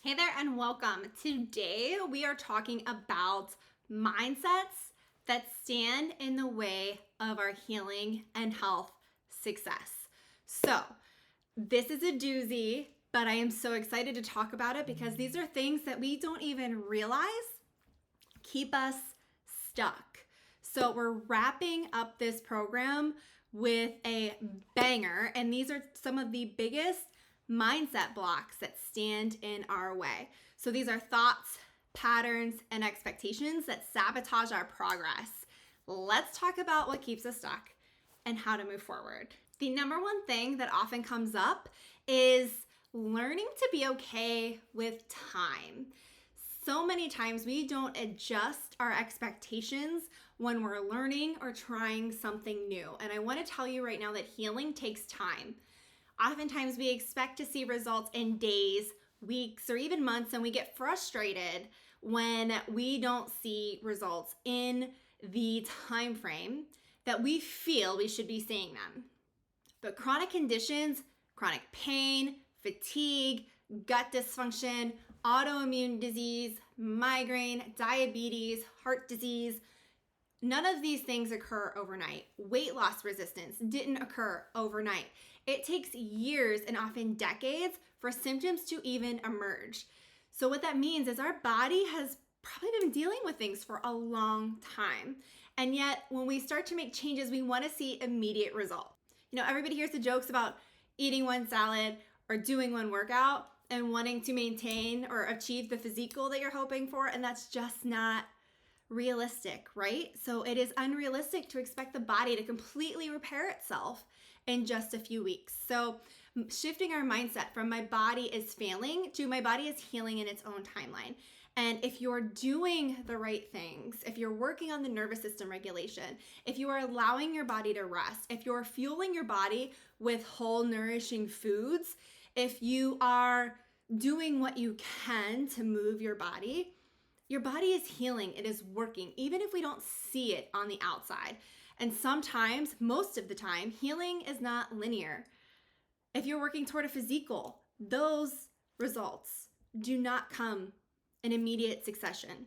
Hey there and welcome. Today we are talking about mindsets that stand in the way of our healing and health success. So, this is a doozy, but I am so excited to talk about it because these are things that we don't even realize keep us stuck. So, we're wrapping up this program with a banger, and these are some of the biggest mindset blocks that stand in our way. So these are thoughts, patterns, and expectations that sabotage our progress. Let's talk about what keeps us stuck and how to move forward. The number one thing that often comes up is learning to be okay with time. So many times we don't adjust our expectations when we're learning or trying something new. And I want to tell you right now that healing takes time. Oftentimes we expect to see results in days, weeks, or even months, and we get frustrated when we don't see results in the time frame that we feel we should be seeing them. But chronic conditions, chronic pain, fatigue, gut dysfunction, autoimmune disease, migraine, diabetes, heart disease, none of these things occur overnight. Weight loss resistance didn't occur overnight. It takes years and often decades for symptoms to even emerge. So what that means is our body has probably been dealing with things for a long time. And yet when we start to make changes, we want to see immediate results. You know, everybody hears the jokes about eating one salad or doing one workout and wanting to maintain or achieve the physique goal that you're hoping for, and that's just not realistic, right? So it is unrealistic to expect the body to completely repair itself in just a few weeks. So shifting our mindset from my body is failing to my body is healing in its own timeline. And if you're doing the right things, if you're working on the nervous system regulation, if you are allowing your body to rest, if you're fueling your body with whole nourishing foods, if you are doing what you can to move your body is healing. It is working, even if we don't see it on the outside. And sometimes, most of the time, healing is not linear. If you're working toward a physique goal, those results do not come in immediate succession.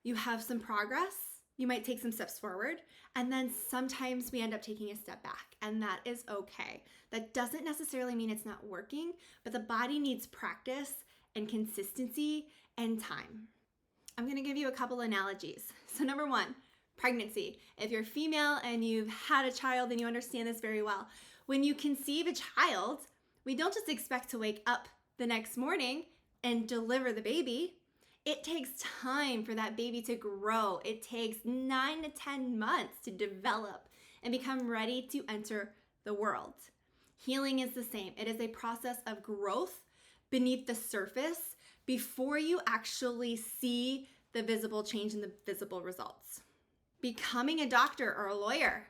You have some progress, you might take some steps forward, and then sometimes we end up taking a step back, and that is okay. That doesn't necessarily mean it's not working, but the body needs practice and consistency and time. I'm going to give you a couple analogies. So number one, pregnancy. If you're female and you've had a child, then you understand this very well. When you conceive a child, we don't just expect to wake up the next morning and deliver the baby. It takes time for that baby to grow. It takes 9 to 10 months to develop and become ready to enter the world. Healing is the same. It is a process of growth beneath the surface before you actually see the visible change and the visible results. Becoming a doctor or a lawyer,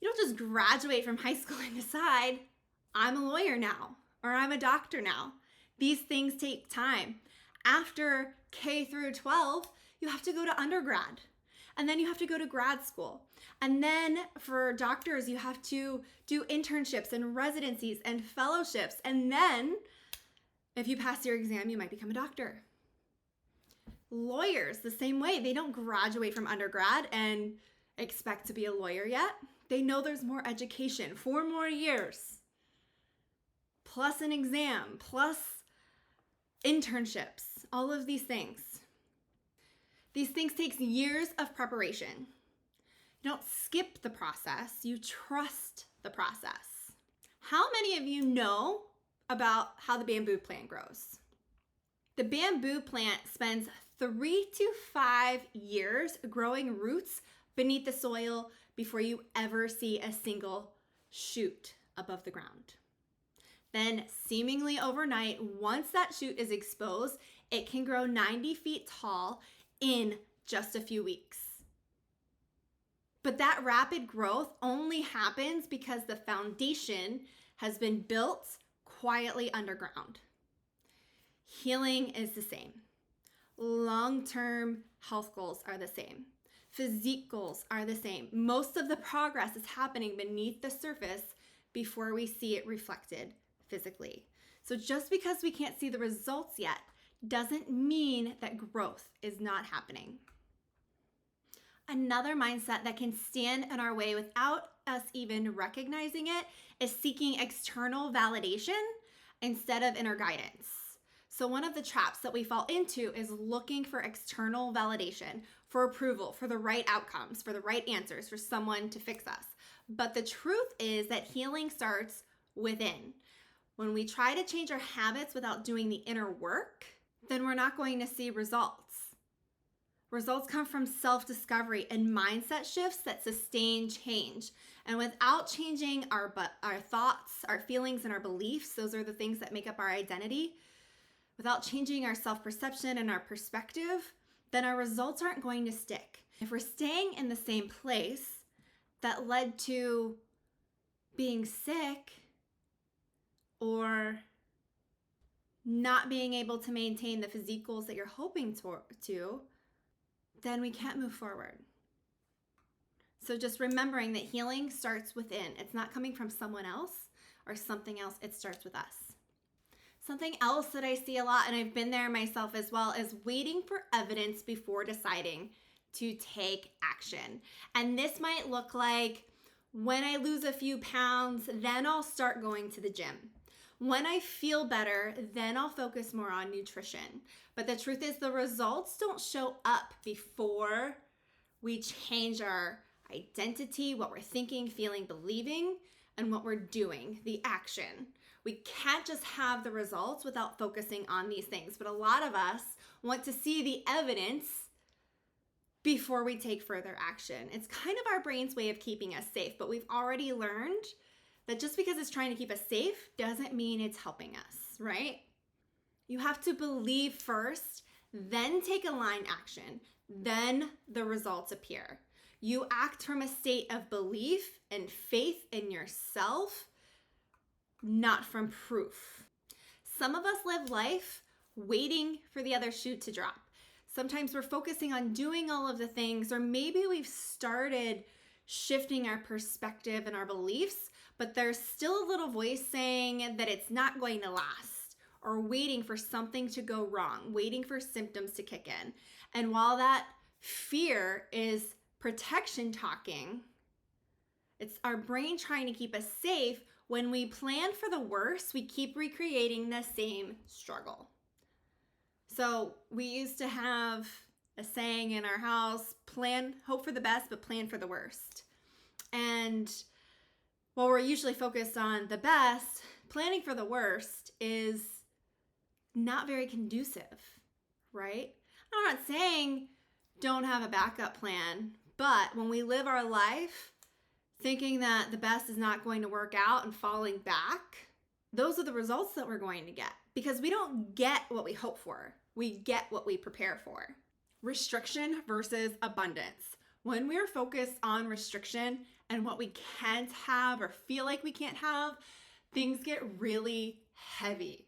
you don't just graduate from high school and decide, I'm a lawyer now, or I'm a doctor now. These things take time. After K through 12, you have to go to undergrad, and then you have to go to grad school. And then for doctors, you have to do internships and residencies and fellowships, and then if you pass your exam, you might become a doctor. Lawyers, the same way. They don't graduate from undergrad and expect to be a lawyer yet. They know there's more education, 4 more years, plus an exam, plus internships, all of these things. These things take years of preparation. You don't skip the process, you trust the process. How many of you know about how the bamboo plant grows? The bamboo plant spends 3 to 5 years growing roots beneath the soil before you ever see a single shoot above the ground. Then, seemingly overnight, once that shoot is exposed, it can grow 90 feet tall in just a few weeks. But that rapid growth only happens because the foundation has been built quietly underground. Healing is the same. Long-term health goals are the same. Physique goals are the same. Most of the progress is happening beneath the surface before we see it reflected physically. So just because we can't see the results yet doesn't mean that growth is not happening. Another mindset that can stand in our way without us even recognizing it is seeking external validation instead of inner guidance. So one of the traps that we fall into is looking for external validation, for approval, for the right outcomes, for the right answers, for someone to fix us. But the truth is that healing starts within. When we try to change our habits without doing the inner work, then we're not going to see results. Results come from self-discovery and mindset shifts that sustain change. And without changing our thoughts, our feelings, and our beliefs, those are the things that make up our identity, without changing our self-perception and our perspective, then our results aren't going to stick. If we're staying in the same place that led to being sick or not being able to maintain the physique goals that you're hoping to, then we can't move forward. So just remembering that healing starts within. It's not coming from someone else or something else. It starts with us. Something else that I see a lot, and I've been there myself as well, is waiting for evidence before deciding to take action. And this might look like, when I lose a few pounds, then I'll start going to the gym. When I feel better, then I'll focus more on nutrition. But the truth is, the results don't show up before we change our identity, what we're thinking, feeling, believing, and what we're doing, the action. We can't just have the results without focusing on these things. But a lot of us want to see the evidence before we take further action. It's kind of our brain's way of keeping us safe, but we've already learned that just because it's trying to keep us safe doesn't mean it's helping us, right? You have to believe first, then take aligned action, then the results appear. You act from a state of belief and faith in yourself, not from proof. Some of us live life waiting for the other shoe to drop. Sometimes we're focusing on doing all of the things, or maybe we've started shifting our perspective and our beliefs, but there's still a little voice saying that it's not going to last, or waiting for something to go wrong, waiting for symptoms to kick in. And while that fear is protection talking, it's our brain trying to keep us safe. When we plan for the worst, we keep recreating the same struggle. So we used to have a saying in our house, hope for the best, but plan for the worst. And while we're usually focused on the best, planning for the worst is not very conducive, right? I'm not saying don't have a backup plan, but when we live our life thinking that the best is not going to work out and falling back, those are the results that we're going to get, because we don't get what we hope for. We get what we prepare for. Restriction versus abundance. When we're focused on restriction and what we can't have or feel like we can't have, things get really heavy.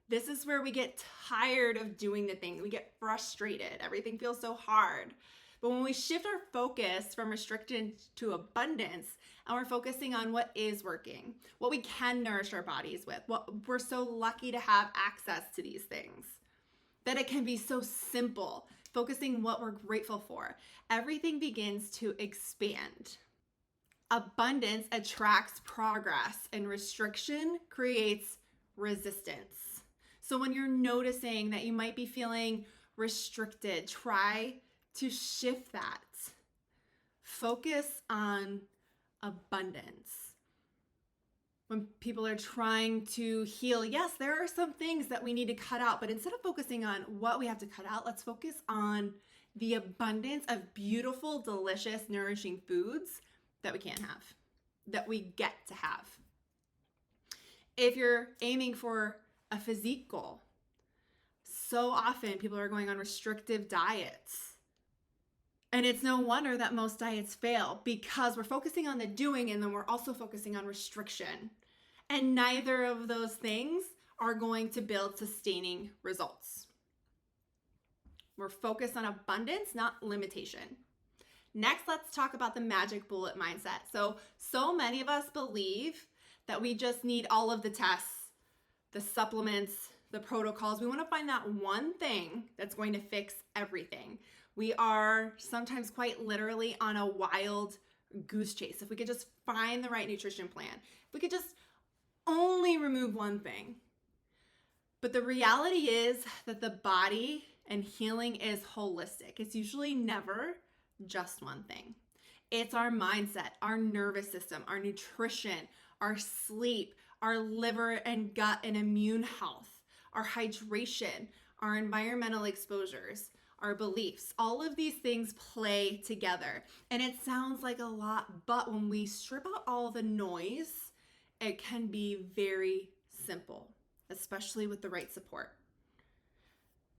This is where we get tired of doing the thing. We get frustrated. Everything feels so hard. But when we shift our focus from restriction to abundance, and we're focusing on what is working, what we can nourish our bodies with, what we're so lucky to have access to these things, that it can be so simple, focusing what we're grateful for, everything begins to expand. Abundance attracts progress, and restriction creates resistance. So when you're noticing that you might be feeling restricted, try to shift that. Focus on abundance. When people are trying to heal, yes, there are some things that we need to cut out, but instead of focusing on what we have to cut out, let's focus on the abundance of beautiful, delicious, nourishing foods that we can't have, that we get to have. If you're aiming for a physique goal, so often people are going on restrictive diets. And it's no wonder that most diets fail, because we're focusing on the doing and then we're also focusing on restriction. And neither of those things are going to build sustaining results. We're focused on abundance, not limitation. Next, let's talk about the magic bullet mindset. So many of us believe that we just need all of the tests the supplements, the protocols. We want to find that one thing that's going to fix everything. We are sometimes quite literally on a wild goose chase. If we could just find the right nutrition plan, if we could just only remove one thing. But the reality is that the body and healing is holistic. It's usually never just one thing. It's our mindset, our nervous system, our nutrition, our sleep, our liver and gut and immune health, our hydration, our environmental exposures, our beliefs. All of these things play together. And it sounds like a lot, but when we strip out all the noise, it can be very simple, especially with the right support.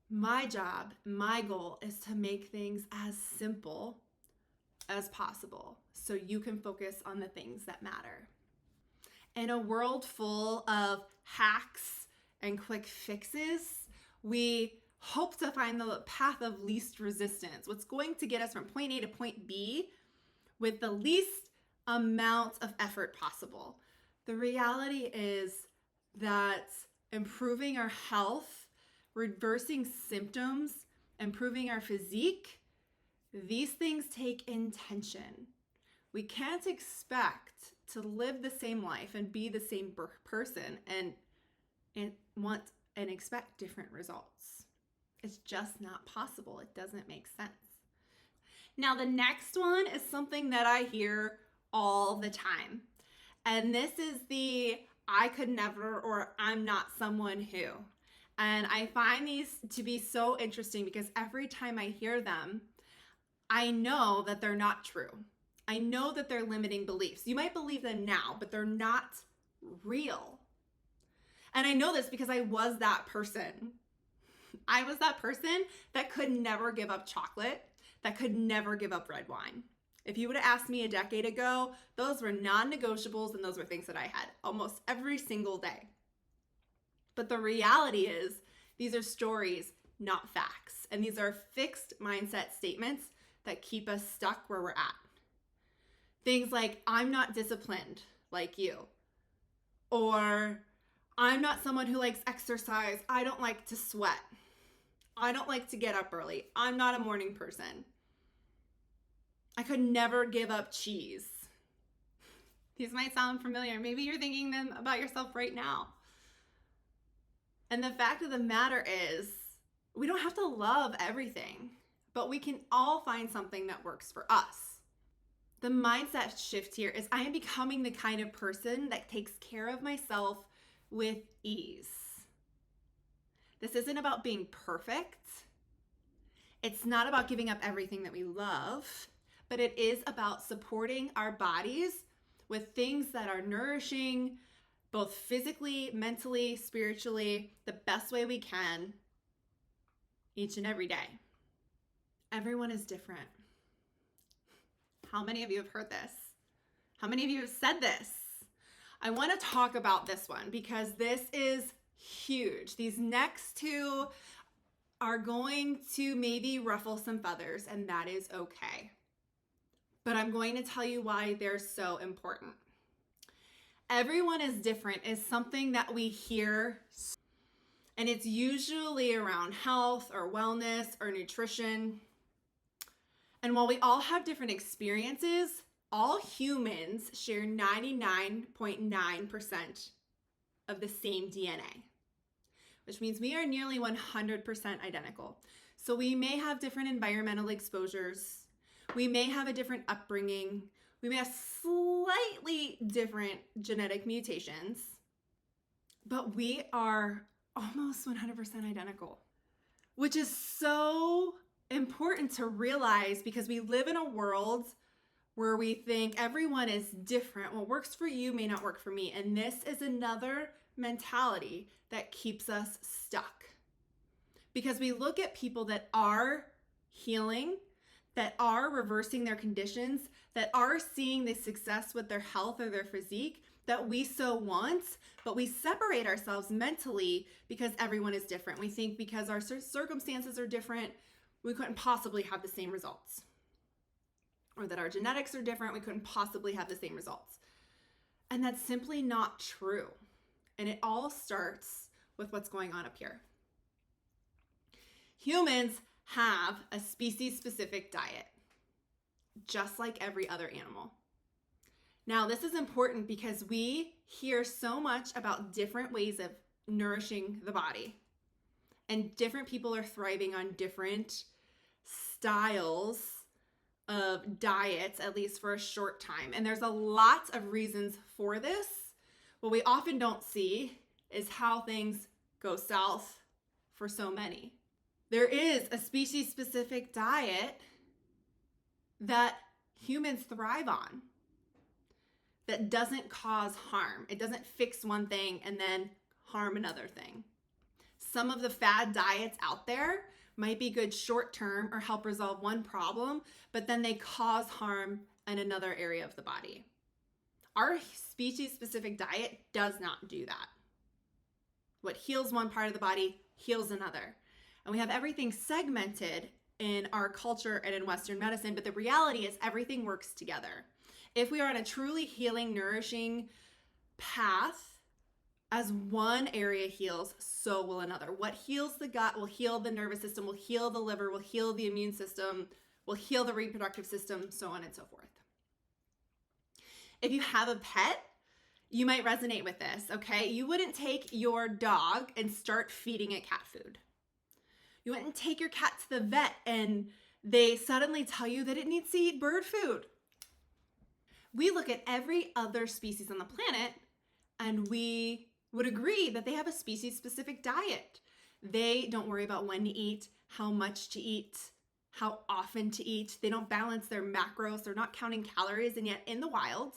My job, my goal is to make things as simple as possible so you can focus on the things that matter. In a world full of hacks and quick fixes, we hope to find the path of least resistance, what's going to get us from point A to point B with the least amount of effort possible. The reality is that improving our health, reversing symptoms, improving our physique, these things take intention. We can't expect to live the same life and be the same person and want and expect different results. It's just not possible. It doesn't make sense. Now, the next one is something that I hear all the time. And this is the I could never or I'm not someone who. And I find these to be so interesting because every time I hear them, I know that they're not true. I know that they're limiting beliefs. You might believe them now, but they're not real. And I know this because I was that person. I was that person that could never give up chocolate, that could never give up red wine. If you would have asked me a decade ago, those were non-negotiables and those were things that I had almost every single day. But the reality is, these are stories, not facts. And these are fixed mindset statements that keep us stuck where we're at. Things like, I'm not disciplined like you. Or, I'm not someone who likes exercise. I don't like to sweat. I don't like to get up early. I'm not a morning person. I could never give up cheese. These might sound familiar. Maybe you're thinking them about yourself right now. And the fact of the matter is, we don't have to love everything, but we can all find something that works for us. The mindset shift here is I am becoming the kind of person that takes care of myself with ease. This isn't about being perfect. It's not about giving up everything that we love, but it is about supporting our bodies with things that are nourishing, both physically, mentally, spiritually, the best way we can each and every day. Everyone is different. How many of you have heard this? How many of you have said this? I want to talk about this one because this is huge. These next two are going to maybe ruffle some feathers, and that is okay. But I'm going to tell you why they're so important. Everyone is different is something that we hear, and it's usually around health or wellness or nutrition. And while we all have different experiences, all humans share 99.9% of the same DNA, which means we are nearly 100% identical. So we may have different environmental exposures. We may have a different upbringing. We may have slightly different genetic mutations, but we are almost 100% identical, which is so important to realize because we live in a world where we think everyone is different. What works for you may not work for me. And this is another mentality that keeps us stuck because we look at people that are healing, that are reversing their conditions, that are seeing the success with their health or their physique that we so want, but we separate ourselves mentally because everyone is different. We think because our circumstances are different, we couldn't possibly have the same results. Or that our genetics are different, we couldn't possibly have the same results. And that's simply not true. And it all starts with what's going on up here. Humans have a species-specific diet, just like every other animal. Now, this is important because we hear so much about different ways of nourishing the body, and different people are thriving on different styles of diets, at least for a short time. And there's a lot of reasons for this. What we often don't see is how things go south for so many. There is a species-specific diet that humans thrive on that doesn't cause harm. It doesn't fix one thing and then harm another thing. Some of the fad diets out there might be good short term or help resolve one problem, but then they cause harm in another area of the body. Our species-specific diet does not do that. What heals one part of the body heals another. And we have everything segmented in our culture and in Western medicine, but the reality is everything works together. If we are on a truly healing, nourishing path, as one area heals, so will another. What heals the gut will heal the nervous system, will heal the liver, will heal the immune system, will heal the reproductive system, so on and so forth. If you have a pet, you might resonate with this, okay? You wouldn't take your dog and start feeding it cat food. You wouldn't take your cat to the vet and they suddenly tell you that it needs to eat bird food. We look at every other species on the planet and we would agree that they have a species-specific diet. They don't worry about when to eat, how much to eat, how often to eat. They don't balance their macros. They're not counting calories. And yet in the wild,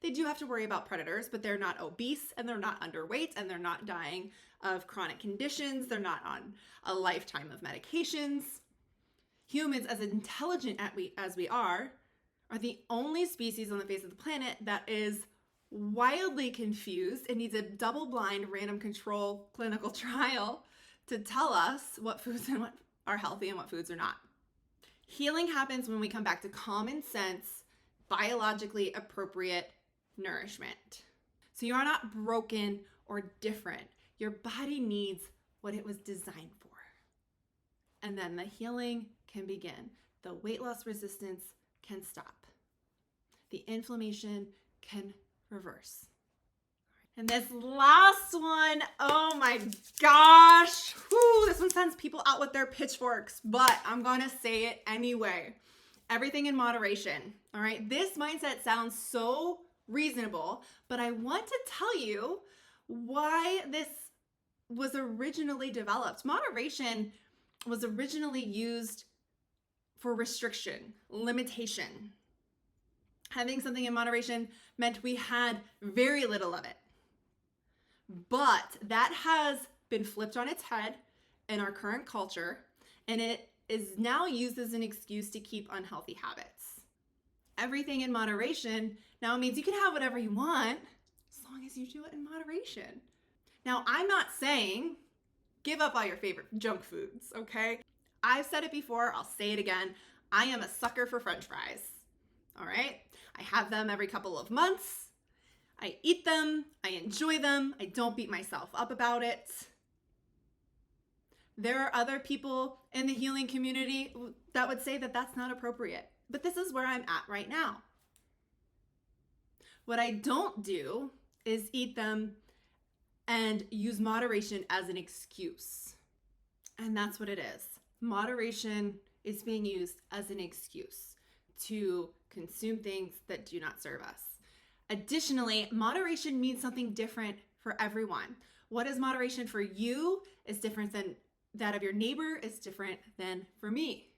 they do have to worry about predators, but they're not obese and they're not underweight and they're not dying of chronic conditions. They're not on a lifetime of medications. Humans, as intelligent as we are the only species on the face of the planet that is wildly confused and needs a double-blind random control clinical trial to tell us what foods and what are healthy and what foods are not. Healing happens when we come back to common sense, biologically appropriate nourishment. So you are not broken or different. Your body needs what it was designed for. And then the healing can begin. The weight loss resistance can stop. The inflammation can reverse. And this last one, oh my gosh, whew, this one sends people out with their pitchforks, but I'm gonna say it anyway. Everything in moderation, all right? This mindset sounds so reasonable, but I want to tell you why this was originally developed. Moderation was originally used for restriction, limitation. Having something in moderation meant we had very little of it. But that has been flipped on its head in our current culture, and it is now used as an excuse to keep unhealthy habits. Everything in moderation now means you can have whatever you want as long as you do it in moderation. Now, I'm not saying give up all your favorite junk foods, okay? I've said it before, I'll say it again. I am a sucker for French fries, all right? I have them every couple of months. I eat them, I enjoy them, I don't beat myself up about it. There are other people in the healing community that would say that that's not appropriate, but this is where I'm at right now. What I don't do is eat them and use moderation as an excuse. And that's what it is. Moderation is being used as an excuse to consume things that do not serve us. Additionally, moderation means something different for everyone. What is moderation for you is different than that of your neighbor, is different than for me.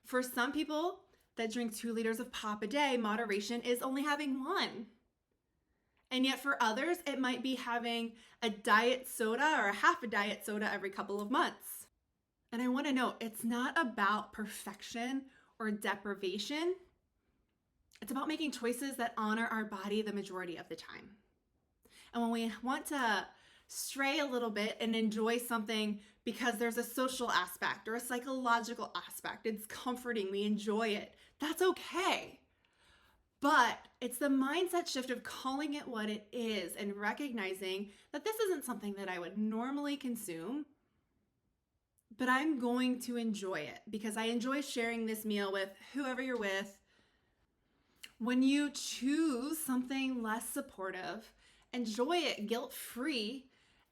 For some people that drink 2 liters of pop a day, moderation is only having 1. And yet for others, it might be having a diet soda or a half a diet soda every couple of months. And I want to note, it's not about perfection or deprivation. It's about making choices that honor our body the majority of the time. And when we want to stray a little bit and enjoy something because there's a social aspect or a psychological aspect, it's comforting, we enjoy it, that's okay. But it's the mindset shift of calling it what it is and recognizing that this isn't something that I would normally consume, but I'm going to enjoy it because I enjoy sharing this meal with whoever you're with. When you choose something less supportive, enjoy it guilt-free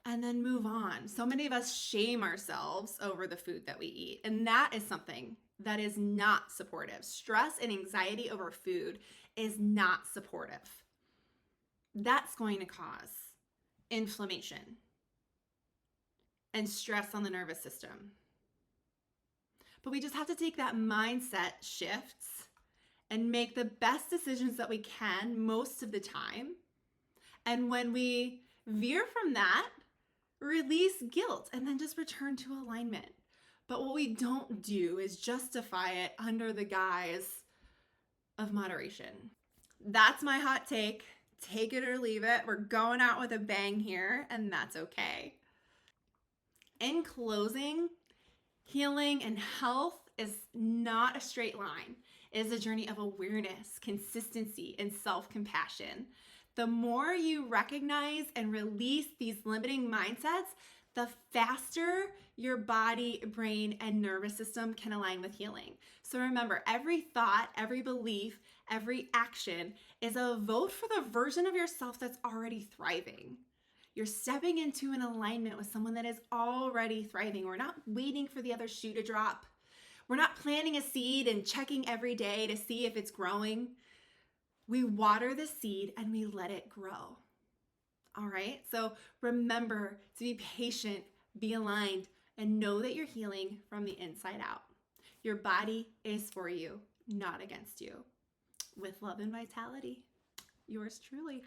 and then move on. So many of us shame ourselves over the food that we eat, and that is something that is not supportive. Stress and anxiety over food is not supportive. That's going to cause inflammation and stress on the nervous system. But we just have to take that mindset shifts and make the best decisions that we can most of the time. And when we veer from that, release guilt and then just return to alignment. But what we don't do is justify it under the guise of moderation. That's my hot take. Take it or leave it. We're going out with a bang here, and that's okay. In closing, healing and health is not a straight line. It is a journey of awareness, consistency, and self-compassion. The more you recognize and release these limiting mindsets, the faster your body, brain, and nervous system can align with healing. So remember, every thought, every belief, every action is a vote for the version of yourself that's already thriving. You're stepping into an alignment with someone that is already thriving. We're not waiting for the other shoe to drop. We're not planting a seed and checking every day to see if it's growing. We water the seed and we let it grow. All right? So remember to be patient, be aligned, and know that you're healing from the inside out. Your body is for you, not against you. With love and vitality, yours truly.